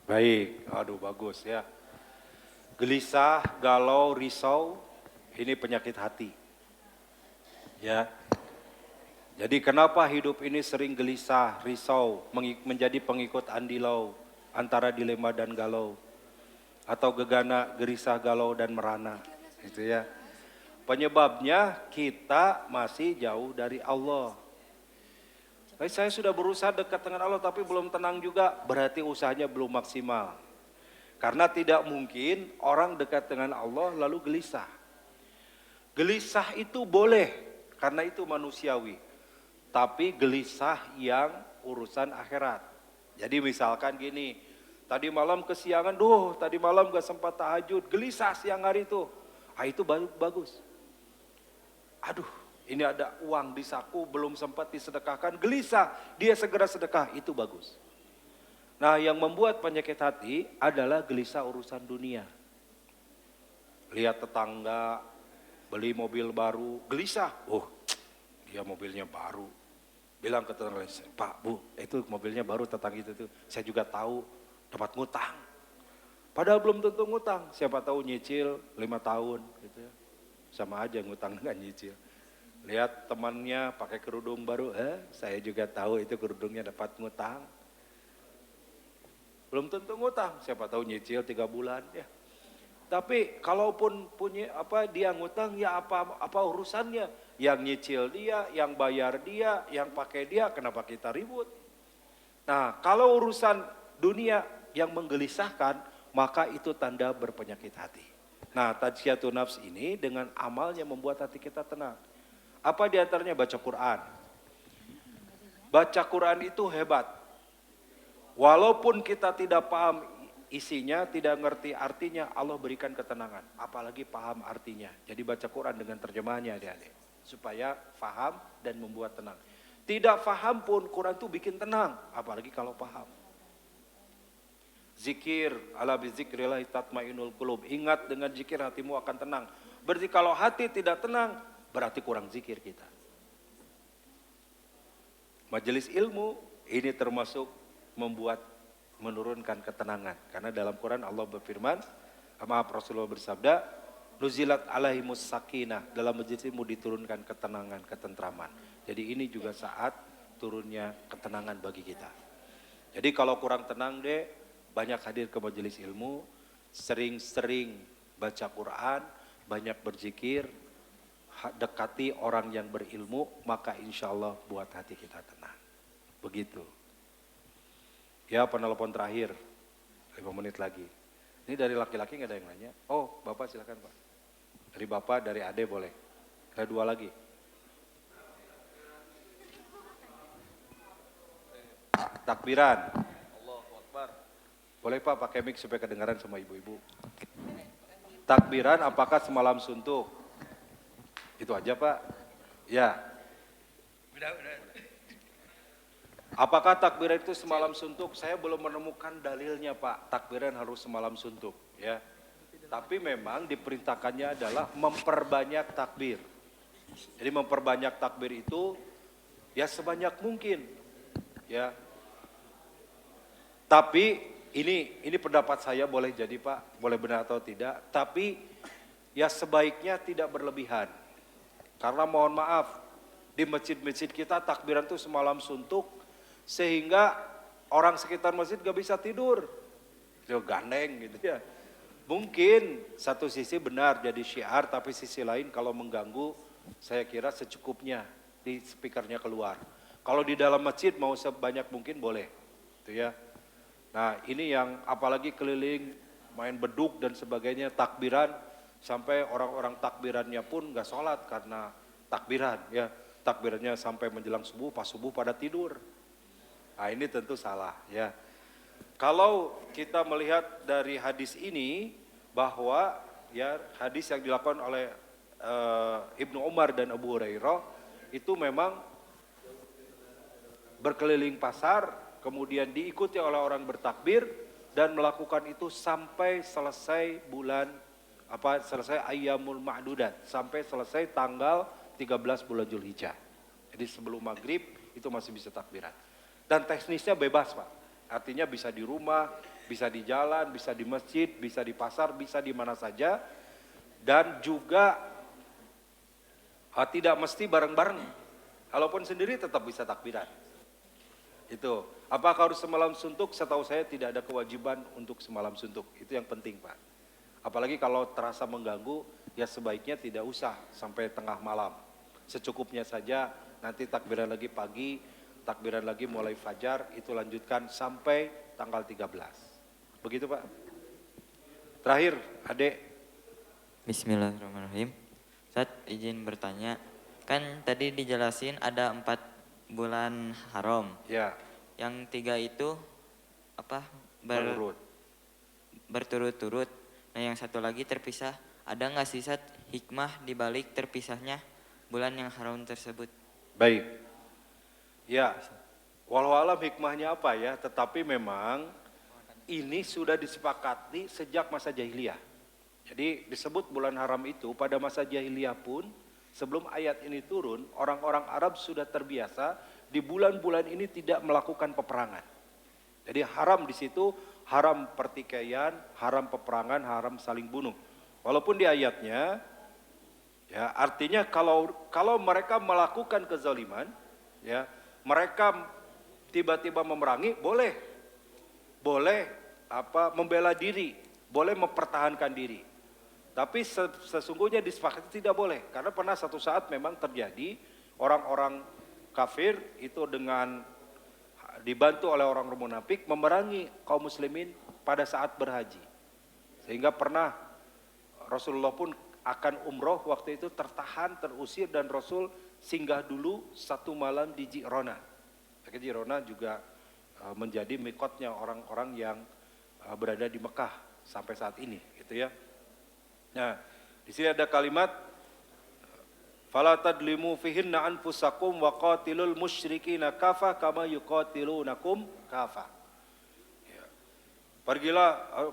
A: Baik, aduh bagus ya. Gelisah, galau, risau, ini penyakit hati. Ya. Jadi kenapa hidup ini sering gelisah, risau, menjadi pengikut andilau antara dilema dan galau. Atau gegana, gerisah, galau dan merana. Gitu ya. Penyebabnya kita masih jauh dari Allah. Saya sudah berusaha dekat dengan Allah tapi belum tenang juga, berarti usahanya belum maksimal. Karena tidak mungkin orang dekat dengan Allah lalu gelisah. Gelisah itu boleh, karena itu manusiawi. Tapi gelisah yang urusan akhirat. Jadi misalkan gini, tadi malam kesiangan, tadi malam gak sempat tahajud, gelisah siang hari itu. Itu bagus. Aduh, ini ada uang di saku belum sempat disedekahkan, gelisah, dia segera sedekah, itu bagus. Nah, yang membuat penyakit hati adalah gelisah urusan dunia. Lihat tetangga beli mobil baru, gelisah. Dia mobilnya baru. Bilang ke tetangga, Pak, Bu, itu mobilnya baru tetangga itu tuh. Saya juga tahu dapat ngutang. Padahal belum tentu ngutang, siapa tahu nyicil 5 tahun gitu ya. Sama aja ngutang dengan nyicil. Lihat temannya pakai kerudung baru, saya juga tahu itu kerudungnya dapat ngutang. Belum tentu ngutang, siapa tahu nyicil 3 bulan ya. Tapi kalaupun punya dia ngutang ya apa urusannya? Yang nyicil dia, yang bayar dia, yang pakai dia, kenapa kita ribut? Nah, kalau urusan dunia yang menggelisahkan, maka itu tanda berpenyakit hati. Nah, tazkiyatun nafs ini dengan amalnya membuat hati kita tenang. Apa diantaranya? Baca Quran. Baca Quran itu hebat. Walaupun kita tidak paham isinya, tidak ngerti artinya, Allah berikan ketenangan. Apalagi paham artinya. Jadi baca Quran dengan terjemahannya adik-adik. Supaya paham dan membuat tenang. Tidak paham pun Quran itu bikin tenang. Apalagi kalau paham. Zikir, ala bizikrillahi tatmainnul qulub. Ingat dengan zikir hatimu akan tenang. Berarti kalau hati tidak tenang, berarti kurang zikir kita. Majelis ilmu ini termasuk menurunkan ketenangan. Karena dalam Quran Allah berfirman, Rasulullah bersabda, nuzilat alaihimus sakinah, dalam majelis ilmu diturunkan ketenangan, ketentraman. Jadi ini juga saat turunnya ketenangan bagi kita. Jadi kalau kurang tenang banyak hadir ke majelis ilmu, sering-sering baca Quran, banyak berzikir, dekati orang yang berilmu, maka insya Allah buat hati kita tenang. Begitu. Ya, penelpon terakhir, 5 menit lagi. Ini dari laki-laki nggak ada yang nanya? Oh, Bapak silakan Pak. Dari Bapak, dari Ade boleh. Ada 2 lagi. Takbiran. Boleh Pak pakai mic supaya kedengaran sama ibu-ibu. Takbiran apakah semalam suntuk? Itu aja Pak. Ya. Apakah takbiran itu semalam suntuk? Saya belum menemukan dalilnya Pak. Takbiran harus semalam suntuk. Ya. Tapi memang diperintahkannya adalah memperbanyak takbir. Jadi memperbanyak takbir itu ya sebanyak mungkin. Ya. Tapi ini pendapat saya, boleh jadi Pak, boleh benar atau tidak, tapi ya sebaiknya tidak berlebihan. Karena mohon maaf, di masjid-masjid kita takbiran itu semalam suntuk, sehingga orang sekitar masjid gak bisa tidur. Itu gandeng gitu ya. Mungkin satu sisi benar jadi syiar, tapi sisi lain kalau mengganggu, saya kira secukupnya di speakernya keluar. Kalau di dalam masjid mau sebanyak mungkin boleh, itu ya. Nah ini yang apalagi keliling main beduk dan sebagainya, takbiran, sampai orang-orang takbirannya pun gak sholat karena takbiran ya. Takbirannya sampai menjelang subuh, pas subuh pada tidur. Nah ini tentu salah ya. Kalau kita melihat dari hadis ini bahwa ya hadis yang dilakukan oleh Ibnu Umar dan Abu Hurairah itu memang berkeliling pasar, kemudian diikuti oleh orang bertakbir dan melakukan itu sampai selesai bulan selesai ayyamul ma'dudat, sampai selesai tanggal 13 bulan Zulhijjah. Jadi sebelum maghrib itu masih bisa takbiran. Dan teknisnya bebas Pak, artinya bisa di rumah, bisa di jalan, bisa di masjid, bisa di pasar, bisa di mana saja. Dan juga tidak mesti bareng-bareng, kalaupun sendiri tetap bisa takbiran. Itu, apakah harus semalam suntuk? Setahu saya tidak ada kewajiban untuk semalam suntuk, itu yang penting Pak. Apalagi kalau terasa mengganggu, ya sebaiknya tidak usah sampai tengah malam. Secukupnya saja, nanti takbiran lagi pagi, takbiran lagi mulai fajar, itu lanjutkan sampai tanggal 13. Begitu Pak. Terakhir, Adek.
D: Bismillahirrahmanirrahim. Ustaz, izin bertanya, kan tadi dijelasin ada 4 bulan haram.
A: Ya.
D: Yang 3 itu apa? Berturut-turut. Nah yang satu lagi terpisah. Ada nggak sih Ustaz hikmah dibalik terpisahnya bulan yang haram tersebut?
A: Baik. Ya. Walau alam hikmahnya apa ya, tetapi memang ini sudah disepakati sejak masa jahiliyah. Jadi disebut bulan haram itu pada masa jahiliyah pun, sebelum ayat ini turun, orang-orang Arab sudah terbiasa di bulan-bulan ini tidak melakukan peperangan. Jadi haram di situ, haram pertikaian, haram peperangan, haram saling bunuh. Walaupun di ayatnya, ya artinya kalau mereka melakukan kezaliman, ya mereka tiba-tiba memerangi, boleh membela diri, boleh mempertahankan diri. Tapi sesungguhnya disepakati tidak boleh, karena pernah satu saat memang terjadi orang-orang kafir itu dengan dibantu oleh orang munafik memerangi kaum muslimin pada saat berhaji. Sehingga pernah Rasulullah pun akan umroh waktu itu terusir dan Rasul singgah dulu 1 malam di Ji'rana. Ji'rana juga menjadi mikotnya orang-orang yang berada di Mekah sampai saat ini, gitu ya. Nah, di sini ada kalimat fala tadlimu fihinna anfusakum wa qatilul musyrikina kafah kama yuqatilunakum kafah. Ya.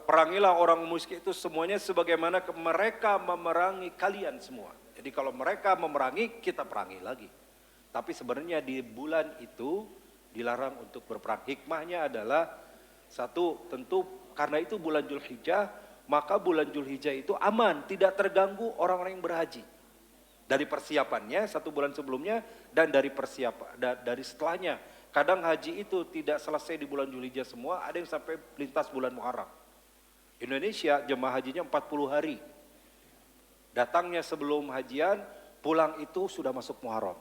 A: Perangilah orang musyrik itu semuanya sebagaimana mereka memerangi kalian semua. Jadi kalau mereka memerangi, kita perangi lagi. Tapi sebenarnya di bulan itu dilarang untuk berperang. Hikmahnya adalah satu, tentu karena itu bulan Zulhijjah, maka bulan Zulhijjah itu aman, tidak terganggu orang-orang yang berhaji. Dari persiapannya 1 bulan sebelumnya dan dari dari setelahnya. Kadang haji itu tidak selesai di bulan Zulhijjah semua, ada yang sampai lintas bulan Muharram. Indonesia jemaah hajinya 40 hari. Datangnya sebelum hajian, pulang itu sudah masuk Muharram.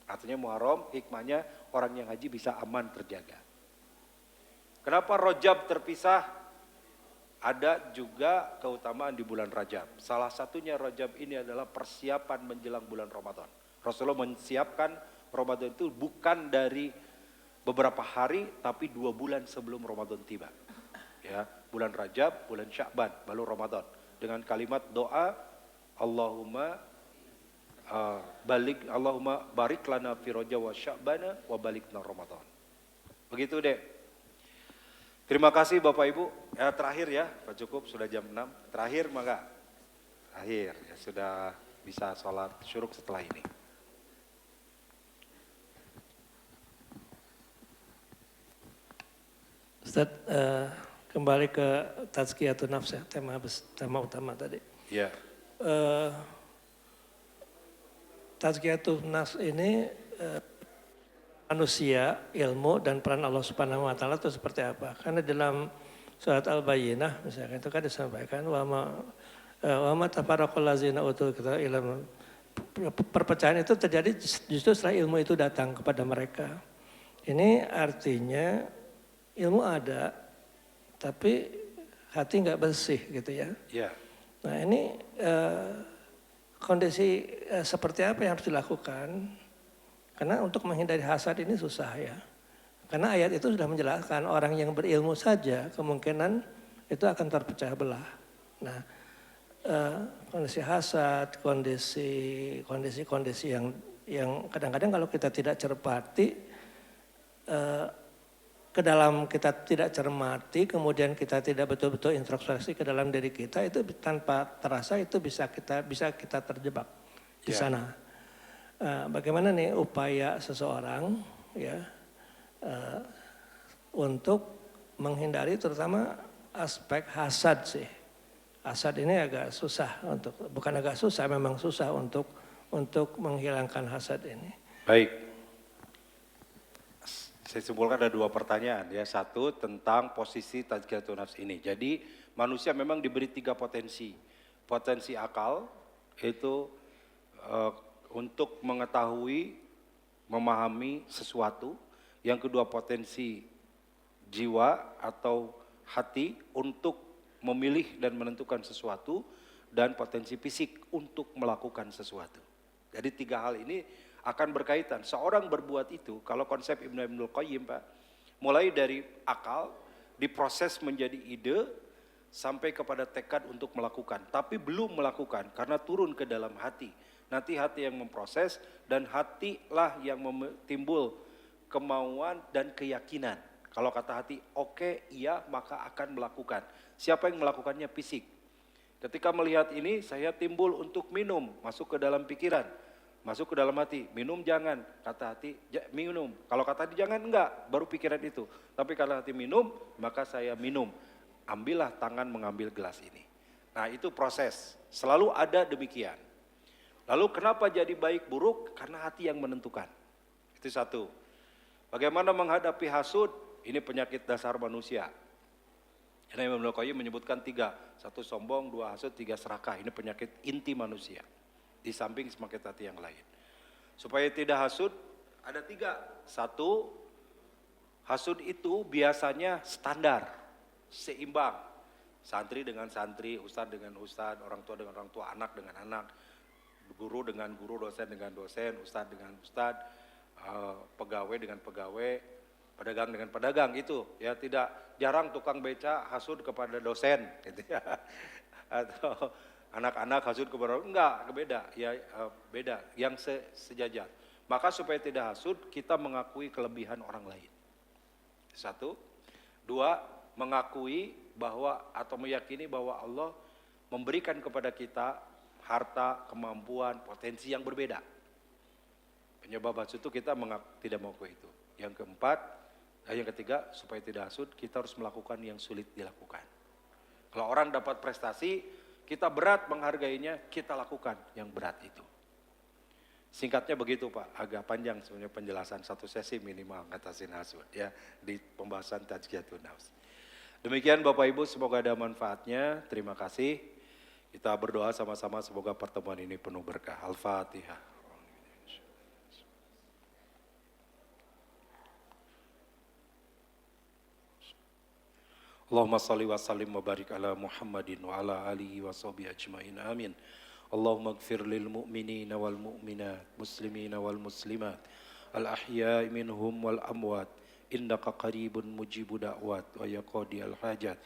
A: Artinya Muharram hikmahnya orang yang haji bisa aman terjaga. Kenapa Rajab terpisah? Ada juga keutamaan di bulan Rajab. Salah satunya Rajab ini adalah persiapan menjelang bulan Ramadan. Rasulullah menyiapkan Ramadan itu bukan dari beberapa hari, tapi 2 bulan sebelum Ramadan tiba. Ya, bulan Rajab, bulan Sya'ban, baru Ramadan. Dengan kalimat doa, Allahumma barik lana fi Rajab wa Sya'bana wa balikna Ramadan. Begitu deh. Terima kasih Bapak Ibu. Ya, terakhir ya, Pak cukup sudah jam 6. Terakhir maka terakhir ya sudah bisa sholat syuruk setelah ini.
E: Ustaz, kembali ke tazkiyatun nafs ya, tema utama tadi.
A: Ya.
E: Tazkiyatun nafs ini manusia, ilmu dan peran Allah Subhanahu wa taala itu seperti apa? Karena dalam surat Al-Bayyinah misalkan itu kan disampaikan wa ma tafarraqal ladzina utul kitaba illa perpecahan itu terjadi justru setelah ilmu itu datang kepada mereka. Ini artinya ilmu ada tapi hati nggak bersih gitu ya.
A: Ya.
E: Nah ini kondisi seperti apa yang harus dilakukan? Karena untuk menghindari hasad ini susah ya. Karena ayat itu sudah menjelaskan orang yang berilmu saja kemungkinan itu akan terpecah belah. Nah kondisi hasad, kondisi yang kadang-kadang kalau kita tidak cerpati ke dalam kita tidak cermati, kemudian kita tidak betul-betul introspeksi ke dalam diri kita, itu tanpa terasa itu bisa kita terjebak di sana. Bagaimana nih upaya seseorang ya untuk menghindari terutama aspek hasad sih. Hasad ini agak susah bukan agak susah, memang susah untuk menghilangkan hasad ini.
A: Baik. Saya simpulkan ada 2 pertanyaan ya. Satu tentang posisi tazkiyatun nafs ini. Jadi manusia memang diberi 3 potensi. Potensi akal itu untuk mengetahui, memahami sesuatu. Yang kedua potensi jiwa atau hati untuk memilih dan menentukan sesuatu. Dan potensi fisik untuk melakukan sesuatu. Jadi 3 hal ini akan berkaitan. Seorang berbuat itu, kalau konsep Ibnul Qayyim Pak, mulai dari akal, diproses menjadi ide, sampai kepada tekad untuk melakukan. Tapi belum melakukan, karena turun ke dalam hati. Nanti hati yang memproses, dan hatilah yang timbul kemauan dan keyakinan. Kalau kata hati, oke, iya, maka akan melakukan. Siapa yang melakukannya? Fisik. Ketika melihat ini, saya timbul untuk minum, masuk ke dalam pikiran. Masuk ke dalam hati, minum jangan, kata hati minum. Kalau kata hati jangan, enggak, baru pikiran itu. Tapi kalau hati minum, maka saya minum. Ambillah tangan mengambil gelas ini. Nah itu proses, selalu ada demikian. Lalu kenapa jadi baik buruk? Karena hati yang menentukan. Itu satu. Bagaimana menghadapi hasud? Ini penyakit dasar manusia. Karena Imam Al-Qayyim menyebutkan 3. 1 sombong, 2 hasud, 3 serakah. Ini penyakit inti manusia. Di samping semakin hati yang lain. Supaya tidak hasud, ada 3. 1, hasud itu biasanya standar, seimbang. Santri dengan santri, ustadz dengan ustadz, orang tua dengan orang tua, anak dengan anak, guru dengan guru, dosen dengan dosen, ustadz dengan ustadz, pegawai dengan pegawai, pedagang dengan pedagang, itu ya. Tidak jarang tukang beca hasud kepada dosen gitu ya. Atau anak-anak hasud kepada enggak, beda ya, beda yang sejajar. Maka supaya tidak hasud, kita mengakui kelebihan orang lain. 1, 2, mengakui bahwa atau meyakini bahwa Allah memberikan kepada kita harta, kemampuan, potensi yang berbeda. Penyebab hasud itu kita tidak mengakui itu. Yang keempat, yang ketiga, supaya tidak hasud, kita harus melakukan yang sulit dilakukan. Kalau orang dapat prestasi, kita berat menghargainya, kita lakukan yang berat itu. Singkatnya begitu Pak, agak panjang sebenarnya penjelasan, 1 sesi minimal ngatasin hasud ya di pembahasan tazkiyatun nafs. Demikian Bapak Ibu, semoga ada manfaatnya. Terima kasih. Kita berdoa sama-sama semoga pertemuan ini penuh berkah. Al-Fatihah. Allahumma salli wa sallim wa barik ala Muhammadin wa ala alihi wa sahbihi ajma'in, amin. Allahumma gfir lil mu'minina wal mu'minat, muslimina wal muslimat, al ahya'i minhum wal amwat, innaka qaribun mujibu da'wat wa yaqadi al hajat.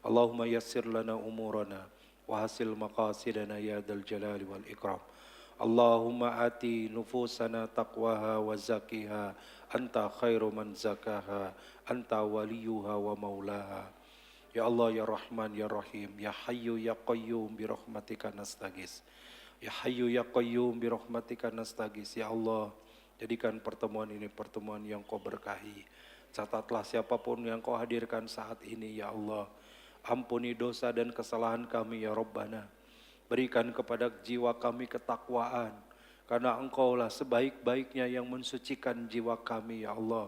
A: Allahumma yassir lana umurana wa hasil maqasidana ya dal jalali wal ikram. Allahumma ati nufusana taqwaha wa zakiha, anta khairu man zakaha, anta waliyuha wa maulaha. Ya Allah, ya Rahman, ya Rahim, ya Hayyu, ya Qayyum, bi rahmatika nastagis. Ya Hayyu, ya Qayyum, bi rahmatika nastagis. Ya Allah, jadikan pertemuan ini pertemuan yang Kau berkahi. Catatlah siapapun yang Kau hadirkan saat ini, ya Allah. Ampuni dosa dan kesalahan kami, ya Rabbana. Berikan kepada jiwa kami ketakwaan, karena Engkaulah sebaik-baiknya yang mensucikan jiwa kami, ya Allah.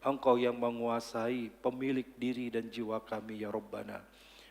A: Engkau yang menguasai pemilik diri dan jiwa kami, ya Rabbana.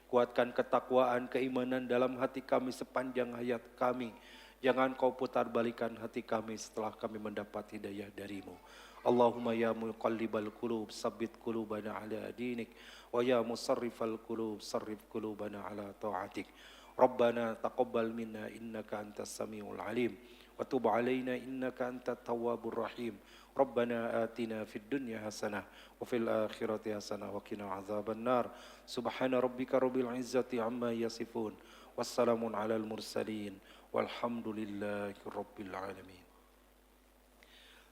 A: Kuatkan ketakwaan, keimanan dalam hati kami sepanjang hayat kami. Jangan Kau putar balikan hati kami setelah kami mendapat hidayah darimu. Allahumma ya muqallibal qulub, sabbit qulubana ala dinik. Wa ya musarrifal qulub, sarrif qulubana ala ta'atik. Rabbana taqabbal minna innaka antas samiul alim. Wa tub alaina innaka antat tawwabur rahim. Rabbana atina fid dunya hasanah wa fil akhirati hasanah wa qina azaban nar. Subhana rabbika rabbil izzati amma yasifun. Wassalamun alal mursalin. Walhamdulillahi rabbil alamin.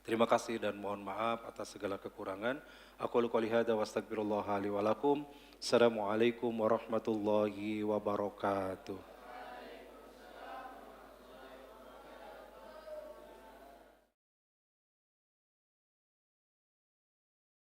A: Terima kasih dan mohon maaf atas segala kekurangan. Aku qouli hadza wa astaghfirullah li wa lakum. Assalamualaikum warahmatullahi wabarakatuh.